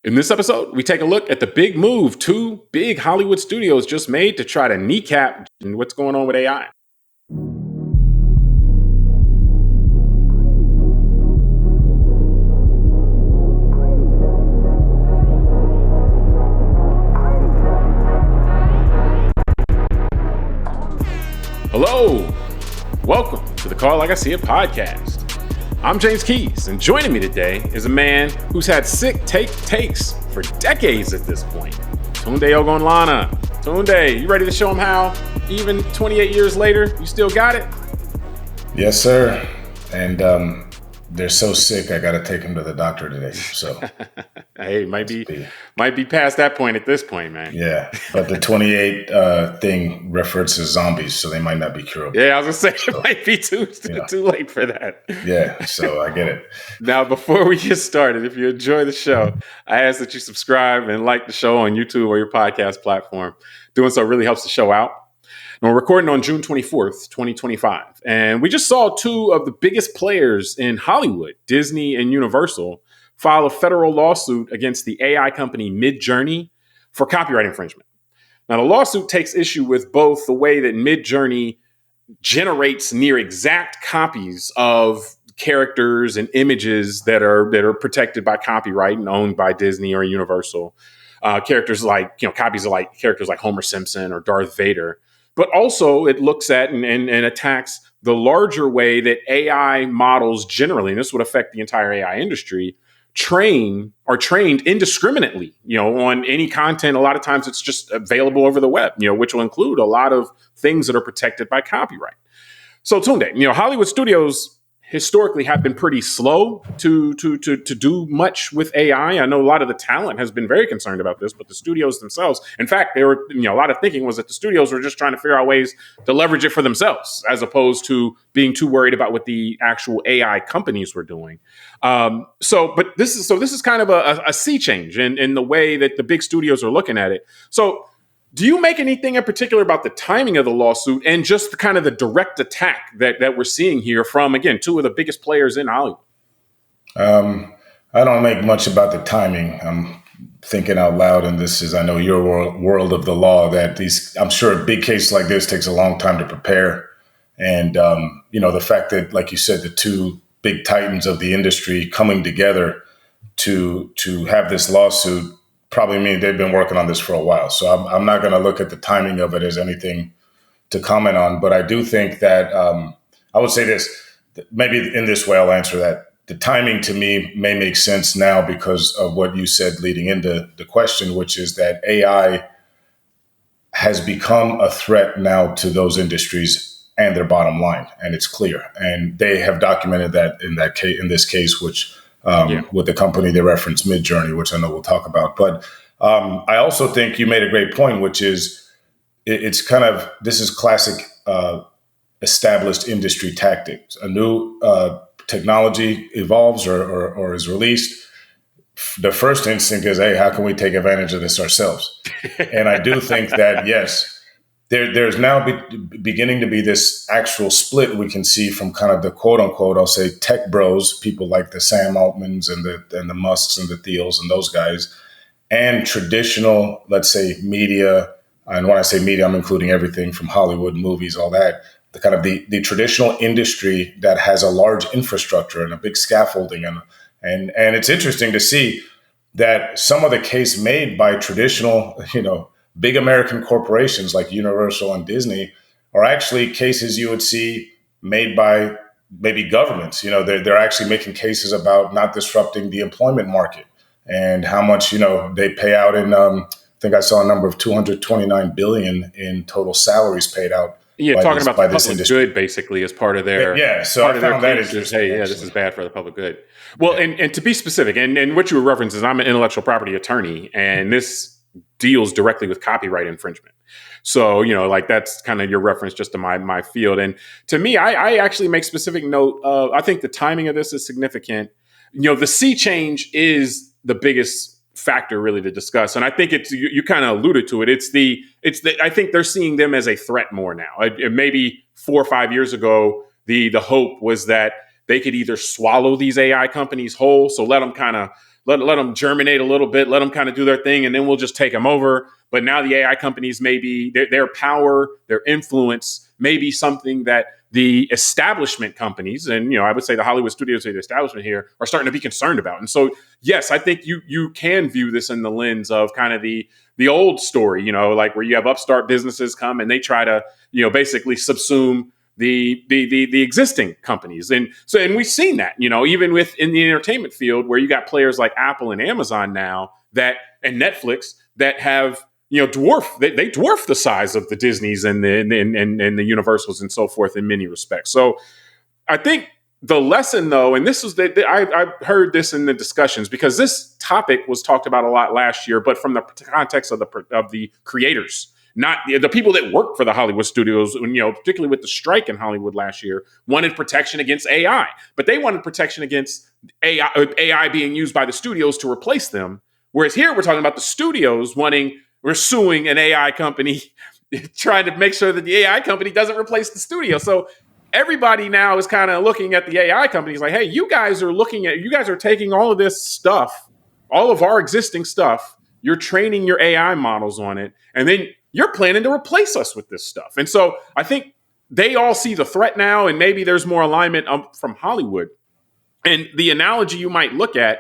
In this episode, we take a look at the big move two big Hollywood studios just made to try to kneecap what's going on with AI. Hello, welcome to the Call Like I See It podcast. I'm James Keys, and joining me today is a man who's had sick takes for decades at this point. Tunde Ogunlana. Tunde, you ready to show him how, even 28 years later, you still got it? Yes, sir. And they're so sick, I got to take them to the doctor today. So, hey, might be past that point at this point, man. Yeah, but the 28 thing references zombies, so they might not be curable. Yeah, I was gonna say it might be too late for that. Yeah, so I get it. Now, before we get started, if you enjoy the show, I ask that you subscribe and like the show on YouTube or your podcast platform. Doing so really helps the show out. And we're recording on June 24th, 2025. And we just saw two of the biggest players in Hollywood, Disney and Universal, file a federal lawsuit against the AI company Midjourney for copyright infringement. Now, the lawsuit takes issue with both the way that Midjourney generates near exact copies of characters and images that are protected by copyright and owned by Disney or Universal. Characters like, copies of like characters like Homer Simpson or Darth Vader. But also it looks at and attacks the larger way that AI models generally, and this would affect the entire AI industry, are trained indiscriminately, on any content. A lot of times it's just available over the web, which will include a lot of things that are protected by copyright. So Tunde, Hollywood studios historically have been pretty slow to do much with AI. I know a lot of the talent has been very concerned about this, but the studios themselves, in fact, they were, a lot of thinking was that the studios were just trying to figure out ways to leverage it for themselves, as opposed to being too worried about what the actual AI companies were doing. But this is kind of a sea change in the way that the big studios are looking at it. So, do you make anything in particular about the timing of the lawsuit and just the kind of the direct attack that we're seeing here from, again, two of the biggest players in Hollywood? I don't make much about the timing. I'm thinking out loud, and this is, I know your world of the law, that I'm sure a big case like this takes a long time to prepare. And, the fact that, like you said, the two big titans of the industry coming together to have this lawsuit probably mean they've been working on this for a while. So I'm not going to look at the timing of it as anything to comment on. But I do think that I would say this, maybe in this way I'll answer that. The timing to me may make sense now because of what you said leading into the question, which is that AI has become a threat now to those industries and their bottom line. And it's clear. And they have documented that in this case, which with the company they referenced, Midjourney, which I know we'll talk about. But I also think you made a great point, which is this is classic established industry tactics. A new technology evolves or is released. The first instinct is, hey, how can we take advantage of this ourselves? And I do think that, yes, there's now beginning to be this actual split we can see from kind of the quote unquote, I'll say tech bros, people like the Sam Altmans and the Musks and the Thiels and those guys, and traditional, let's say, media. And when I say media, I'm including everything from Hollywood, movies, all that, the kind of the traditional industry that has a large infrastructure and a big scaffolding. And it's interesting to see that some of the case made by traditional, big American corporations like Universal and Disney are actually cases you would see made by maybe governments. They're actually making cases about not disrupting the employment market and how much, they pay out in, I think I saw a number of $229 billion in total salaries paid out. Yeah, talking about the public good, basically, as part of their So I found that interesting. Hey, this is bad for the public good. Well, and to be specific, and what you were referencing is I'm an intellectual property attorney, and this deals directly with copyright infringement. So, that's kind of your reference just to my field. And to me, I actually make specific note of, I think the timing of this is significant. The sea change is the biggest factor really to discuss. And I think it's, you kind of alluded to it. I think they're seeing them as a threat more now. Maybe 4 or 5 years ago, the hope was that they could either swallow these AI companies whole, so let them kind of let them germinate a little bit, let them kind of do their thing, and then we'll just take them over. But now the AI companies maybe their power, their influence may be something that the establishment companies, and I would say the Hollywood studios, the establishment here, are starting to be concerned about. And so, yes, I think you can view this in the lens of kind of the old story, like where you have upstart businesses come and they try to, basically subsume the existing companies. And we've seen that, even in the entertainment field, where you got players like Apple and Amazon now and Netflix that have they dwarf the size of the Disneys and the Universals and so forth in many respects. So I think the lesson, though, and this was I heard this in the discussions, because this topic was talked about a lot last year, but from the context of the creators, not the people that work for the Hollywood studios. Particularly with the strike in Hollywood last year, wanted protection against AI, but they wanted protection against AI being used by the studios to replace them. Whereas here we're talking about the studios we're suing an AI company, trying to make sure that the AI company doesn't replace the studio. So everybody now is kind of looking at the AI companies like, hey, you guys are taking all of this stuff, all of our existing stuff, you're training your AI models on it, and then you're planning to replace us with this stuff. And so I think they all see the threat now, and maybe there's more alignment from Hollywood. And the analogy you might look at,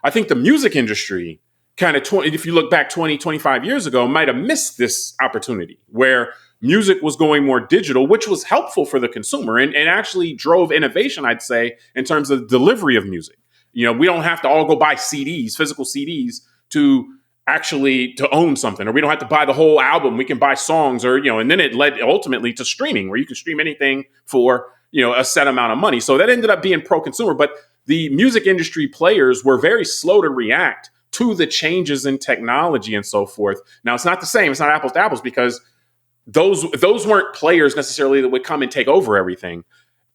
I think the music industry kind of, if you look back 20, 25 years ago, might have missed this opportunity where music was going more digital, which was helpful for the consumer and actually drove innovation, I'd say, in terms of delivery of music. We don't have to all go buy CDs, physical CDs, to own something, or we don't have to buy the whole album. We can buy songs, and then it led ultimately to streaming, where you can stream anything for, a set amount of money. So that ended up being pro-consumer, but the music industry players were very slow to react to the changes in technology and so forth. Now, it's not the same. It's not apples to apples, because those weren't players necessarily that would come and take over everything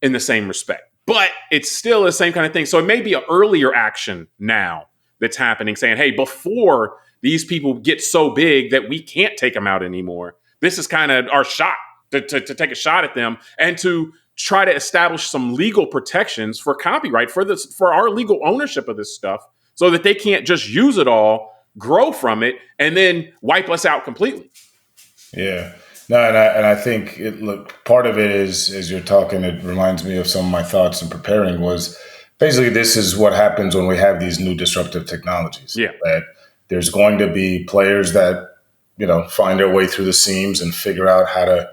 in the same respect. But it's still the same kind of thing. So it may be an earlier action now that's happening, saying, hey, before these people get so big that we can't take them out anymore, this is kind of our shot to take a shot at them and to try to establish some legal protections for copyright, for our legal ownership of this stuff, so that they can't just use it all, grow from it, and then wipe us out completely. Yeah. No, and I think part of it is, as you're talking, it reminds me of some of my thoughts in preparing, was basically this is what happens when we have these new disruptive technologies. Yeah. That there's going to be players that, find their way through the seams and figure out how to,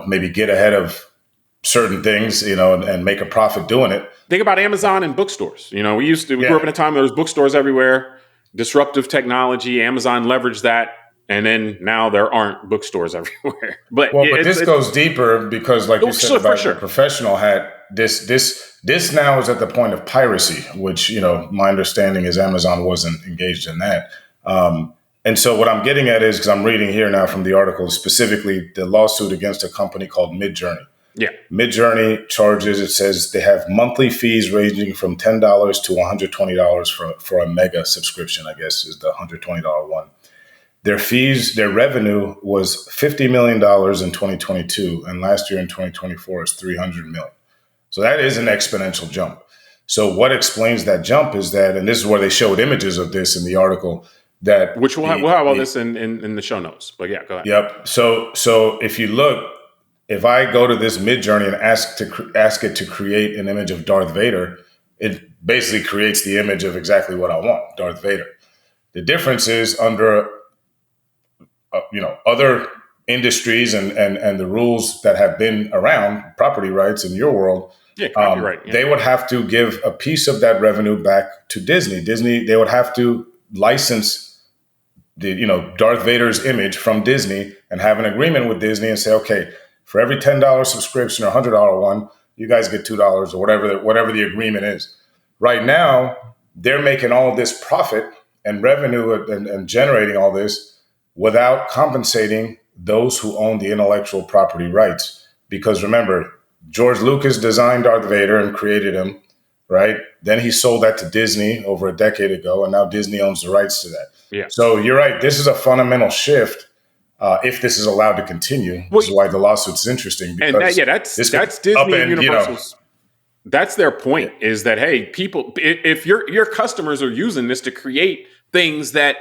maybe get ahead of certain things, and make a profit doing it. Think about Amazon and bookstores. We grew up in a time where there was bookstores everywhere, disruptive technology. Amazon leveraged that. And then now there aren't bookstores everywhere. But this goes deeper, because, like you said, about the professional hat, this now is at the point of piracy, which, my understanding is Amazon wasn't engaged in that. And so what I'm getting at is, because I'm reading here now from the article, specifically the lawsuit against a company called Midjourney. Yeah. Midjourney charges, it says they have monthly fees ranging from $10 to $120 for a mega subscription, I guess is the $120 one. Their revenue was $50 million in 2022, and last year in 2024 is $300 million. So that is an exponential jump. So what explains that jump is that, and this is where they showed images of this in the article, that which we'll have all this in the show notes. But yeah, go ahead. Yep. So if you look, if I go to this Midjourney and ask it to create an image of Darth Vader, it basically creates the image of exactly what I want, Darth Vader. The difference is under other industries and the rules that have been around property rights in your world, they would have to give a piece of that revenue back to Disney. They would have to license the Darth Vader's image from Disney and have an agreement with Disney and say, okay, for every $10 subscription or $100 one, you guys get $2 or whatever the agreement is. Right now, they're making all of this profit and revenue and generating all this without compensating those who own the intellectual property rights. Because remember, George Lucas designed Darth Vader and created him, right? Then he sold that to Disney over a decade ago, and now Disney owns the rights to that. Yeah. So you're right. This is a fundamental shift. If this is allowed to continue, this is why the lawsuit's interesting. Because that's Disney and Universal's. That's their Yeah. point, is that, hey, people, if your customers are using this to create things that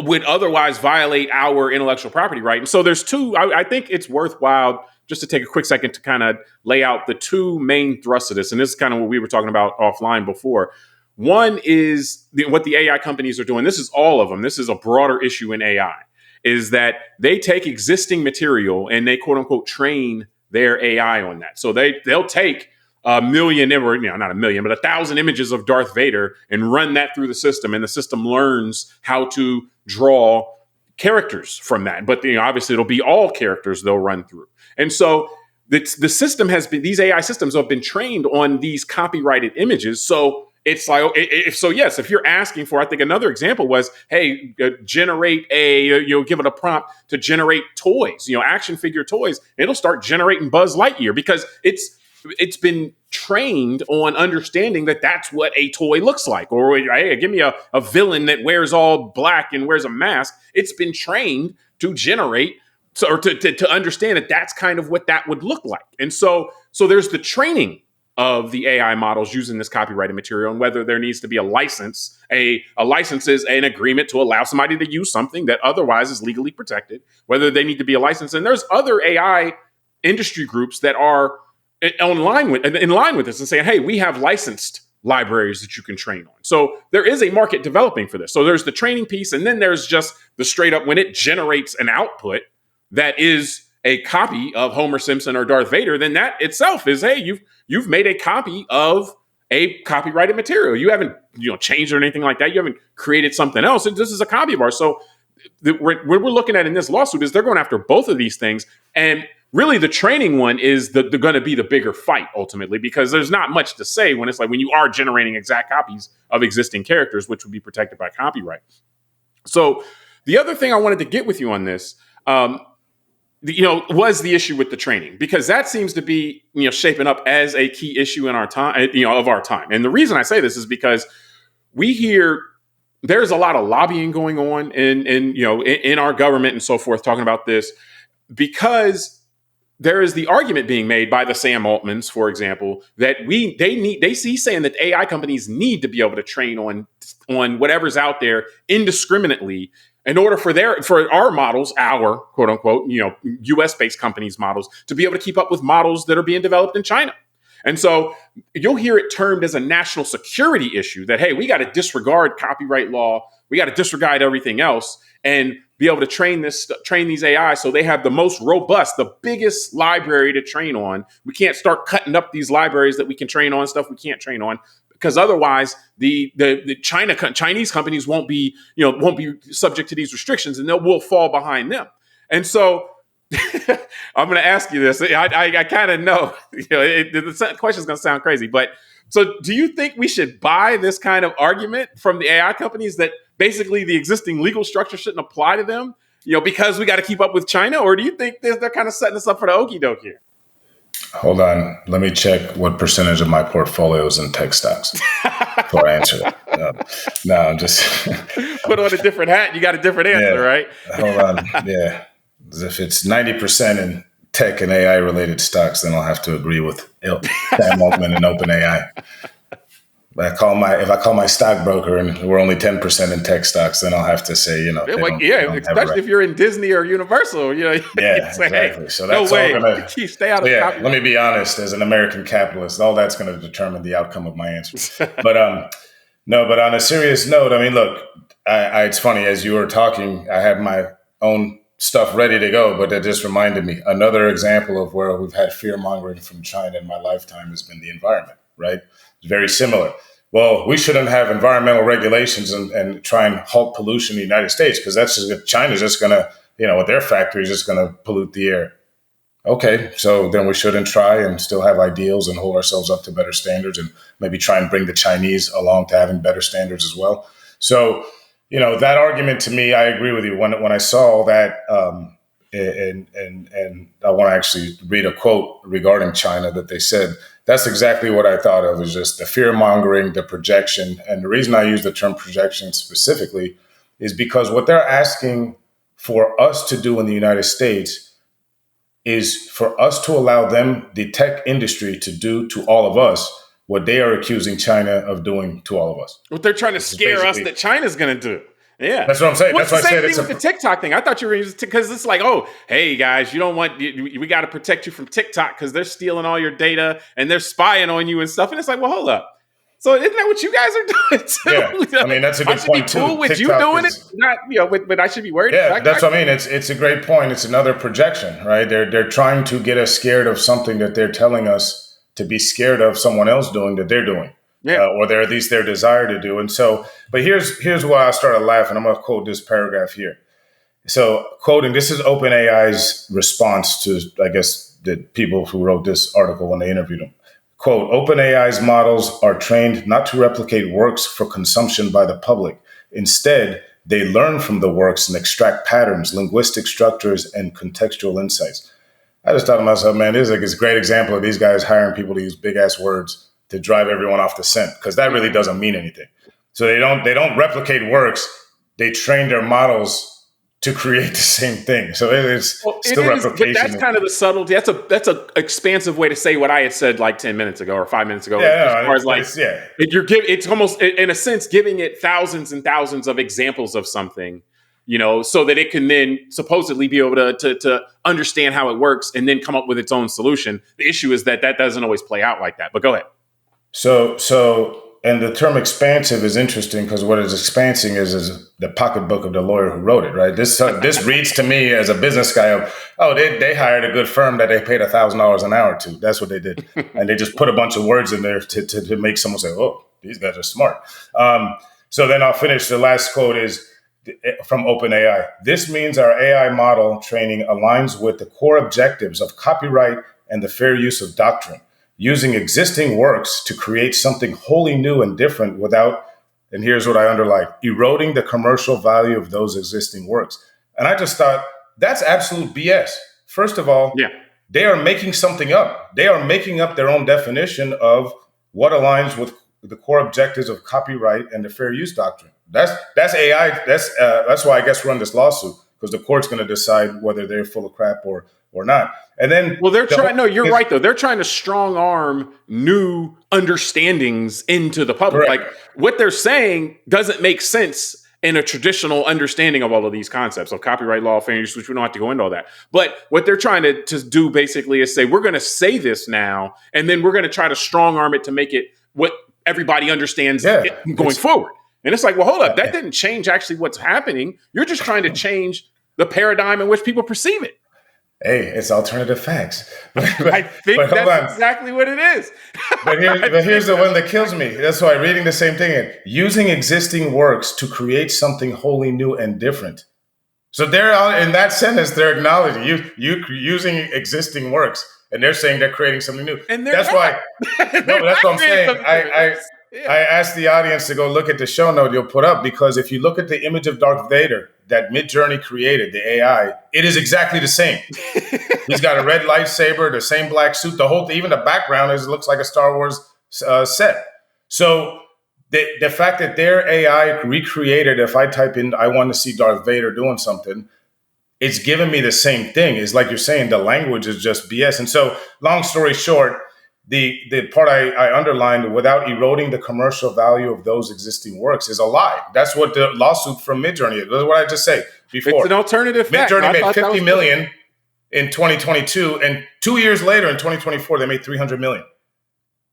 would otherwise violate our intellectual property right. And so there's two, I think it's worthwhile just to take a quick second to kind of lay out the two main thrusts of this. And this is kind of what we were talking about offline before. One is what the AI companies are doing. This is all of them. This is a broader issue in AI, is that they take existing material and they quote unquote train their AI on that. So they'll take a million, or not a million, but 1,000 images of Darth Vader and run that through the system, and the system learns how to draw characters from that. But obviously, it'll be all characters they'll run through, and so the system has been, these AI systems have been trained on these copyrighted images. So it's like, yes, if you're asking for, I think another example was, hey, generate give it a prompt to generate toys, action figure toys. It'll start generating Buzz Lightyear because it's been trained on understanding that that's what a toy looks like. Or, hey, give me a villain that wears all black and wears a mask. It's been trained to generate, or to understand that that's kind of what that would look like. And so there's the training of the AI models using this copyrighted material, and whether there needs to be a license. A license is an agreement to allow somebody to use something that otherwise is legally protected, whether they need to be a license. And there's other AI industry groups that are in line with this and saying, hey, we have licensed libraries that you can train on. So there is a market developing for this. So there's the training piece, and then there's just the straight up, when it generates an output that is a copy of Homer Simpson or Darth Vader, then that itself is, hey, you've made a copy of a copyrighted material. You haven't changed or anything like that. You haven't created something else. This is a copy of ours. So what we're looking at in this lawsuit is they're going after both of these things. And really, the training one is going to be the bigger fight ultimately, because there's not much to say when it's like, when you are generating exact copies of existing characters, which would be protected by copyright. So the other thing I wanted to get with you on this, was the issue with the training, because that seems to be, shaping up as a key issue in our time, of our time. And the reason I say this is because we hear there's a lot of lobbying going on in our government and so forth, talking about this, because there is the argument being made by the Sam Altmans, for example, that they see saying that AI companies need to be able to train on whatever's out there indiscriminately in order for our models, our quote unquote, US based companies' models, to be able to keep up with models that are being developed in China. And so you'll hear it termed as a national security issue, that, hey, we got to disregard copyright law. We got to disregard everything else and be able to train these AI so they have the most robust, the biggest library to train on. We can't start cutting up these libraries that we can train on stuff we can't train on, because otherwise the Chinese companies won't be subject to these restrictions, and we'll fall behind them. And so I'm going to ask you this. I kind of know, the question is going to sound crazy, but so do you think we should buy this kind of argument from the AI companies that basically the existing legal structure shouldn't apply to them, because we got to keep up with China? Or do you think they're kind of setting us up for the okie doke here? Hold on. Let me check what percentage of my portfolio is in tech stocks before I answer that. No, I'm just... Put on a different hat. You got a different answer, right? Hold on. Yeah. If it's 90% in tech and AI related stocks, then I'll have to agree with Sam Altman and OpenAI. But if I call my stockbroker and we're only 10% in tech stocks, then I'll have to say, especially if you're in Disney or Universal, yeah, say, exactly. Hey, so that's no way. all going to stay out of let me be honest, as an American capitalist, all that's going to determine the outcome of my answer. But no, but on a serious note, I mean, look, it's funny, as you were talking, I had my own stuff ready to go, but it just reminded me, another example of where we've had fear mongering from China in my lifetime has been the environment, right? It's very similar. Well, we shouldn't have environmental regulations and try and halt pollution in the United States, because China's just going to, with their factories, just going to pollute the air. Okay, so then we shouldn't try and still have ideals and hold ourselves up to better standards, and maybe try and bring the Chinese along to having better standards as well. So, that argument, to me, I agree with you. When I saw that, and I want to actually read a quote regarding China that they said, that's exactly what I thought of, is just the fear mongering, the projection. And the reason I use the term projection specifically is because what they're asking for us to do in the United States is for us to allow them, the tech industry, to do to all of us what they are accusing China of doing to all of us. What they're trying to Which is scare us basically, that China's going to do. Yeah. that's what I'm saying. Well, That's it's the why I same said thing it's with the TikTok thing. I thought you were using because it's like, oh, hey guys, you don't want we got to protect you from TikTok because they're stealing all your data and they're spying on you and stuff. And it's like, well, hold up. So isn't that what you guys are doing too? yeah. I mean, that's a I good should be point cool too. with you TikTok doing it, is, not but I should be worried. yeah, that's what I mean. It's a great point. It's another projection, right? They're trying to get us scared of something that they're telling us to be scared of someone else doing that they're doing, Yeah. or they're at least their desire to do. And so, but here's why I started laughing. I'm going to quote this paragraph here. So, quoting, this is OpenAI's response to, I guess, the people who wrote this article when they interviewed them. Quote, OpenAI's models are trained not to replicate works for consumption by the public. Instead, they learn from the works and extract patterns, linguistic structures, and contextual insights. I just thought to myself, man, this is like this great example of these guys hiring people to use big ass words to drive everyone off the scent, because that really doesn't mean anything. So they don't replicate works. They train their models to create the same thing. So it's still replication. But that's kind of the subtlety. That's a expansive way to say what I had said like 10 minutes ago or 5 minutes ago. Yeah, as far as like, it's almost in a sense giving it thousands and thousands of examples of something, so that it can then supposedly be able to understand how it works and then come up with its own solution. The issue is that doesn't always play out like that. But go ahead. So, and the term expansive is interesting because what it's expansing is the pocketbook of the lawyer who wrote it, right? This reads to me as a business guy of, oh, they hired a good firm that they paid $1,000 an hour to. That's what they did. And they just put a bunch of words in there to make someone say, oh, these guys are smart. So then I'll finish. The last quote is from OpenAI. This means our AI model training aligns with the core objectives of copyright and the fair use of doctrine, using existing works to create something wholly new and different without, and here's what I underline, eroding the commercial value of those existing works. And I just thought, that's absolute BS. First of all, They are making something up. They are making up their own definition of what aligns with the core objectives of copyright and the fair use doctrine. That's AI. That's why I guess we're in this lawsuit, because the court's going to decide whether they're full of crap or not. And then, well, they're trying. No, you're right though. They're trying to strong arm new understandings into the public. Correct. Like what they're saying doesn't make sense in a traditional understanding of all of these concepts of copyright law, fair use, which we don't have to go into all that. But what they're trying to do basically is say, we're going to say this now, and then we're going to try to strong arm it to make it what everybody understands going forward. And it's like, well, hold up. That didn't change actually what's happening. You're just trying to change the paradigm in which people perceive it. Hey, it's alternative facts. I think that's exactly what it is. But here's the one that kills me. That's why reading the same thing. Using existing works to create something wholly new and different. So they're in that sentence, they're acknowledging you using existing works, and they're saying they're creating something new. And that's why. No, that's what I'm saying. I asked the audience to go look at the show note you'll put up, because if you look at the image of Darth Vader that Midjourney created, the AI, it is exactly the same. He's got a red lightsaber, the same black suit, the whole thing, even the background looks like a Star Wars set. So the fact that their AI recreated, if I type in, I want to see Darth Vader doing something, it's giving me the same thing. It's like you're saying, the language is just BS. And so long story short, the part I underlined, without eroding the commercial value of those existing works, is a lie. That's what the lawsuit from Midjourney is. That's what I just said before. It's an alternative fact. Midjourney made $50 million in 2022, and 2 years later, in 2024, they made $300 million,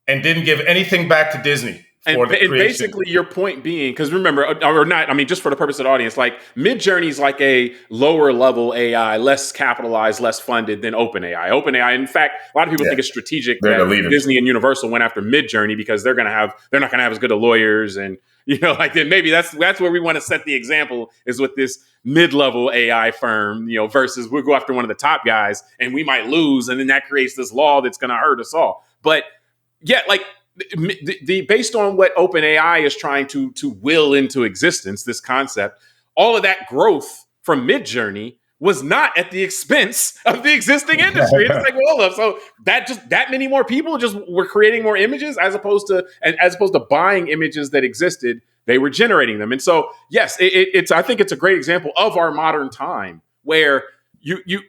and didn't give anything back to Disney. And basically your point being, because remember, or not, I mean, just for the purpose of the audience, like Midjourney is like a lower level AI, less capitalized, less funded than OpenAI. OpenAI, in fact, a lot of people think it's strategic that Disney and Universal went after Midjourney because they're not going to have as good of lawyers, and like then maybe that's where we want to set the example, is with this mid-level AI firm, versus we'll go after one of the top guys and we might lose, and then that creates this law that's going to hurt us all. But yeah, like. Based on what OpenAI is trying to will into existence, this concept, all of that growth from Midjourney was not at the expense of the existing industry. It's like, well, so that many more people just were creating more images as opposed to buying images that existed. They were generating them, and so yes, it's. I think it's a great example of our modern time where you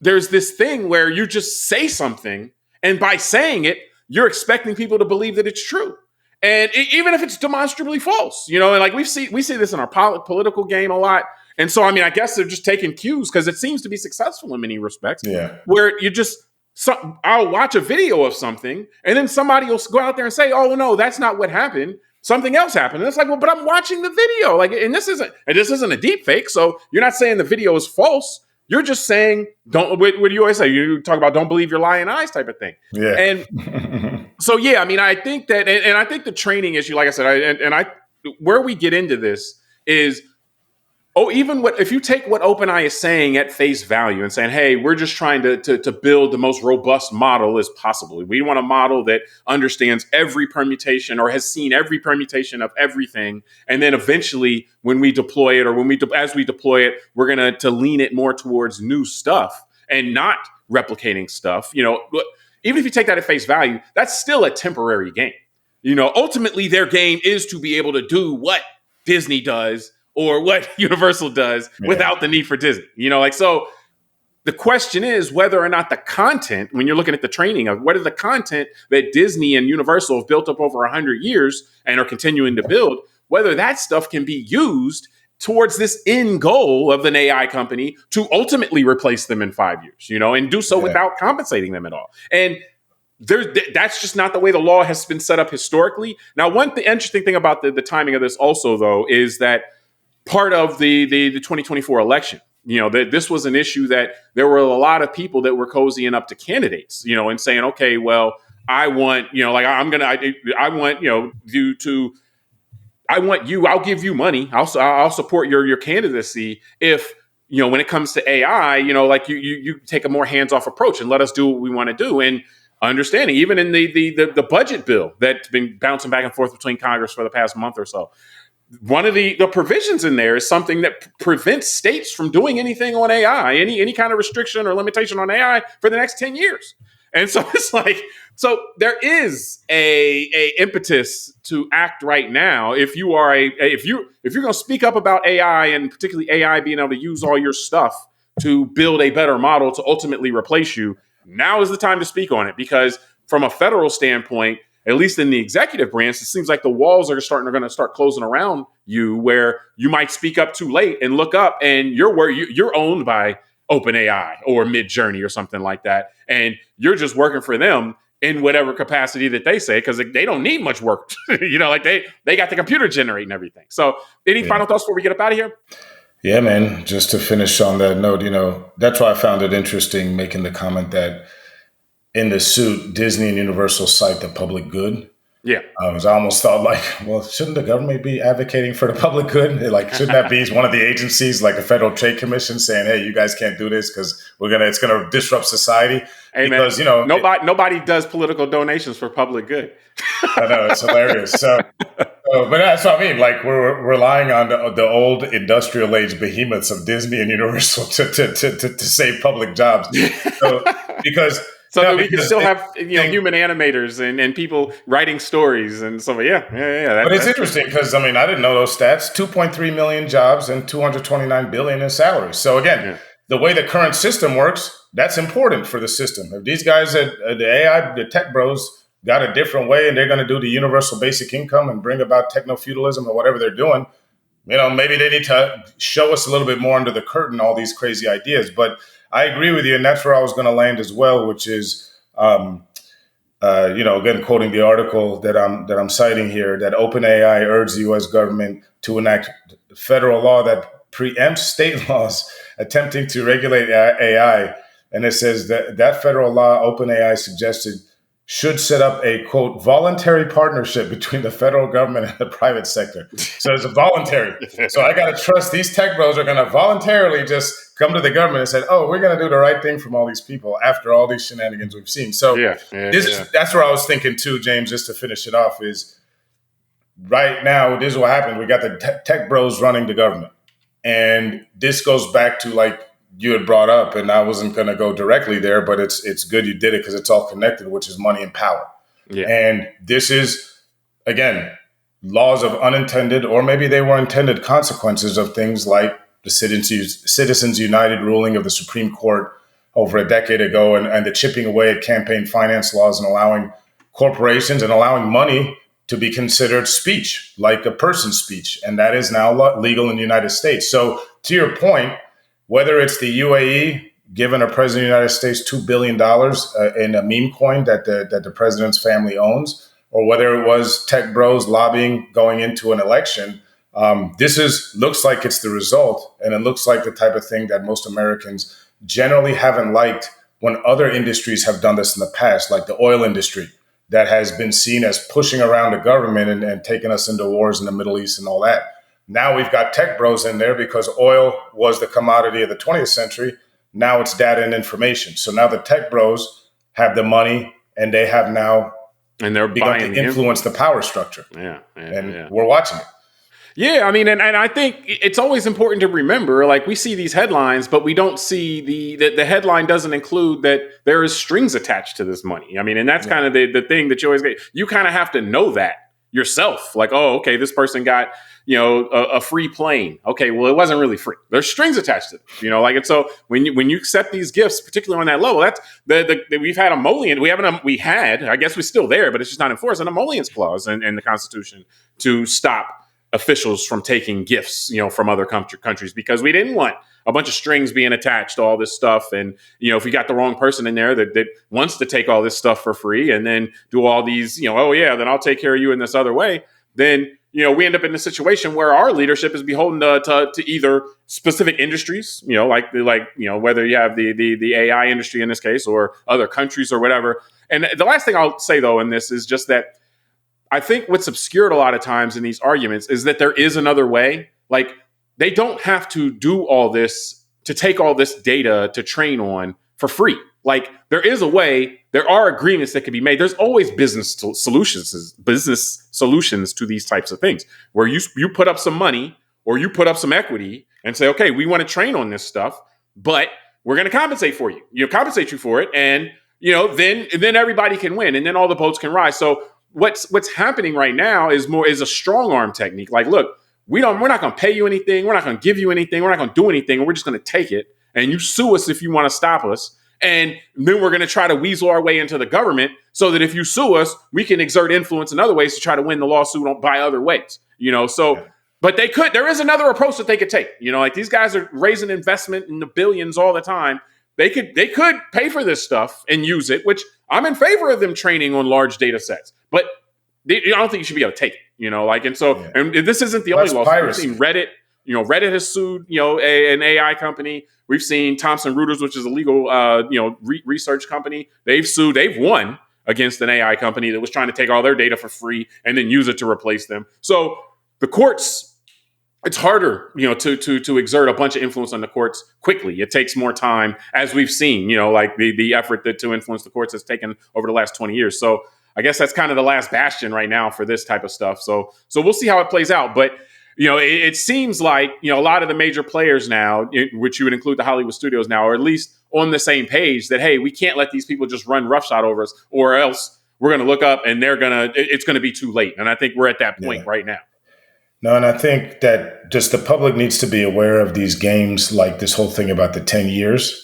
there's this thing where you just say something, and by saying it, you're expecting people to believe that it's true. And even if it's demonstrably false, you know, and like we see this in our political game a lot. And so, I mean, I guess they're just taking cues because it seems to be successful in many respects. Yeah. Where you just, I'll watch a video of something, and then somebody will go out there and say, "Oh no, that's not what happened. Something else happened." And it's like, well, but I'm watching the video, like, and this isn't a deep fake. So you're not saying the video is false. You're just saying, don't. What do you always say? You talk about don't believe your lying eyes type of thing. Yeah. And so, yeah, I mean, I think that, and I think the training issue, like I said, where we get into this is, even if you take what OpenAI is saying at face value and saying, hey, we're just trying to build the most robust model as possible. We want a model that understands every permutation or has seen every permutation of everything. And then eventually when we deploy it, or as we deploy it, we're going to lean it more towards new stuff and not replicating stuff. You know, even if you take that at face value, that's still a temporary game. You know, ultimately their game is to be able to do what Disney does or what Universal does without the need for Disney. You know, like, so the question is whether or not the content, when you're looking at the training of what is the content that Disney and Universal have built up over 100 years and are continuing to build, whether that stuff can be used towards this end goal of an AI company to ultimately replace them in 5 years, you know, and do so without compensating them at all. And that's just not the way the law has been set up historically. Now, interesting thing about the timing of this also, though, is that part of the 2024 election, you know, that this was an issue that there were a lot of people that were cozying up to candidates, you know, and saying, okay, well, I want, you know, like I want, you know, I'll give you money. I'll support your candidacy if, you know, when it comes to AI, you know, like you take a more hands-off approach and let us do what we want to do. And understanding, even in the budget bill that's been bouncing back and forth between Congress for the past month or so, one of the provisions in there is something that prevents states from doing anything on AI, any kind of restriction or limitation on AI for the next 10 years. And so it's like, so there is a impetus to act right now. If you are if you're going to speak up about AI, and particularly AI being able to use all your stuff to build a better model to ultimately replace you, now is the time to speak on it. Because from a federal standpoint, at least in the executive branch, it seems like the walls are going to start closing around you, where you might speak up too late and look up and you're owned by OpenAI or Midjourney or something like that. And you're just working for them in whatever capacity that they say, because they don't need much work. You know, like they got the computer generating everything. So any final thoughts before we get up out of here? Yeah, man, just to finish on that note, you know, that's why I found it interesting making the comment that in the suit, Disney and Universal cite the public good. Yeah. I almost thought, like, well, shouldn't the government be advocating for the public good? Like, shouldn't that be one of the agencies, like the Federal Trade Commission, saying, hey, you guys can't do this because it's going to disrupt society? Hey, because, man, you know, nobody does political donations for public good. I know, it's hilarious. So, but that's what I mean. Like, we're relying on the old industrial age behemoths of Disney and Universal to save public jobs. So that we can still have, you know, human animators and people writing stories and so yeah. But it's interesting because, I mean, I didn't know those stats. 2.3 million jobs and 229 billion in salaries. So again, the way the current system works, that's important for the system. If these guys at the AI, the tech bros, got a different way and they're going to do the universal basic income and bring about techno-feudalism or whatever they're doing, you know, maybe they need to show us a little bit more under the curtain, all these crazy ideas. But I agree with you, and that's where I was going to land as well, which is, you know, again, quoting the article that I'm citing here, that OpenAI urged the U.S. government to enact federal law that preempts state laws attempting to regulate AI. And it says that federal law, OpenAI suggested, should set up a, quote, voluntary partnership between the federal government and the private sector. So it's a voluntary. So I got to trust these tech bros are going to voluntarily just come to the government and say, oh, we're going to do the right thing from all these people after all these shenanigans we've seen. So that's where I was thinking too, James, just to finish it off, is right now, this is what happened. We got the tech bros running the government. And this goes back to, like, you had brought up, and I wasn't going to go directly there, but it's good you did it because it's all connected, which is money and power. Yeah. And this is, again, laws of unintended, or maybe they were intended consequences of things like the Citizens United ruling of the Supreme Court over a decade ago, and the chipping away at campaign finance laws and allowing corporations and allowing money to be considered speech, like a person's speech. And that is now legal in the United States. So to your point, whether it's the UAE giving a president of the United States $2 billion in a meme coin that the president's family owns, or whether it was tech bros lobbying going into an election, looks like it's the result. And it looks like the type of thing that most Americans generally haven't liked when other industries have done this in the past, like the oil industry, that has been seen as pushing around the government and taking us into wars in the Middle East and all that. Now we've got tech bros in there because oil was the commodity of the 20th century. Now it's data and information. So now the tech bros have the money and they have now they're begun to influence the power structure. We're watching it. Yeah, I mean, and I think it's always important to remember, like, we see these headlines, but we don't see the headline doesn't include that there is strings attached to this money. I mean, and that's kind of the thing that you always get. You kind of have to know that yourself. Like, oh, okay, this person got, a free plane. Okay, well, it wasn't really free. There's strings attached to it, like, and so when you accept these gifts, particularly on that level, that's we've had I guess we're still there, but it's just not enforced, an emollients clause in the Constitution to stop officials from taking gifts, from other countries, because we didn't want a bunch of strings being attached to all this stuff. And, if we got the wrong person in there that wants to take all this stuff for free and then do all these, then I'll take care of you in this other way. Then, we end up in a situation where our leadership is beholden to either specific industries, whether you have the AI industry in this case or other countries or whatever. And the last thing I'll say, though, in this is just that I think what's obscured a lot of times in these arguments is that there is another way. Like, they don't have to do all this to take all this data to train on for free. Like, there is a way. There are agreements that can be made. There's always business solutions to these types of things, where you put up some money or you put up some equity and say, okay, we want to train on this stuff, but we're going to compensate for you. Compensate you for it, and then everybody can win, and then all the boats can rise. So what's happening right now is a strong arm technique. Like, look, we're not going to pay you anything. We're not going to give you anything. We're not going to do anything. We're just going to take it. And you sue us if you want to stop us. And then we're going to try to weasel our way into the government so that if you sue us, we can exert influence in other ways to try to win the lawsuit by other ways. But there is another approach that they could take. Like, these guys are raising investment in the billions all the time. They could pay for this stuff and use it, which I'm in favor of them training on large data sets. But I don't think you should be able to take it, and this isn't the only lawsuit. We've seen Reddit. Reddit has sued, an AI company. We've seen Thomson Reuters, which is a legal, research company. They've won against an AI company that was trying to take all their data for free and then use it to replace them. So the courts, it's harder, to exert a bunch of influence on the courts quickly. It takes more time, as we've seen, like the effort to influence the courts has taken over the last 20 years. So I guess that's kind of the last bastion right now for this type of stuff. So we'll see how it plays out. But, it seems like, a lot of the major players now, which you would include the Hollywood studios now, are at least on the same page that, hey, we can't let these people just run roughshod over us, or else we're going to look up and it's going to be too late. And I think we're at that point right now. No, and I think that just the public needs to be aware of these games, like this whole thing about the 10 years.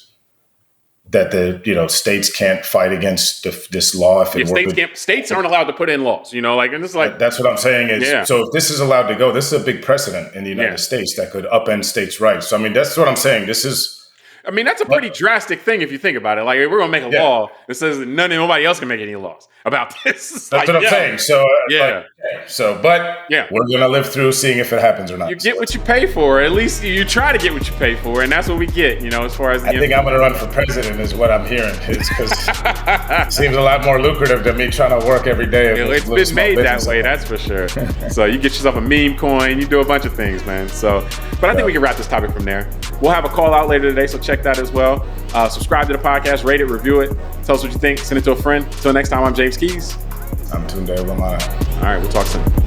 That the states can't fight against this law if states aren't allowed to put in laws, and it's like that's what I'm saying is so if this is allowed to go, this is a big precedent in the United States that could upend states' rights. So I mean, that's what I'm saying. That's a pretty drastic thing if you think about it. Like, we're gonna make a law that says that nobody else can make any laws about this. That's what I'm saying. So we're gonna live through seeing if it happens or not. You get what you pay for. At least you try to get what you pay for, and that's what we get. As far as I think I'm gonna run for president is what I'm hearing. It's because it seems a lot more lucrative than me trying to work every day. It's been made that way, that's for sure. So you get yourself a meme coin, you do a bunch of things, man. But I think we can wrap this topic from there. We'll have a call out later today, so check that as well. Subscribe to the podcast, rate it, review it. Tell us what you think. Send it to a friend. Until next time, I'm James Keys. I'm Tunde Ramana. All right, we'll talk soon.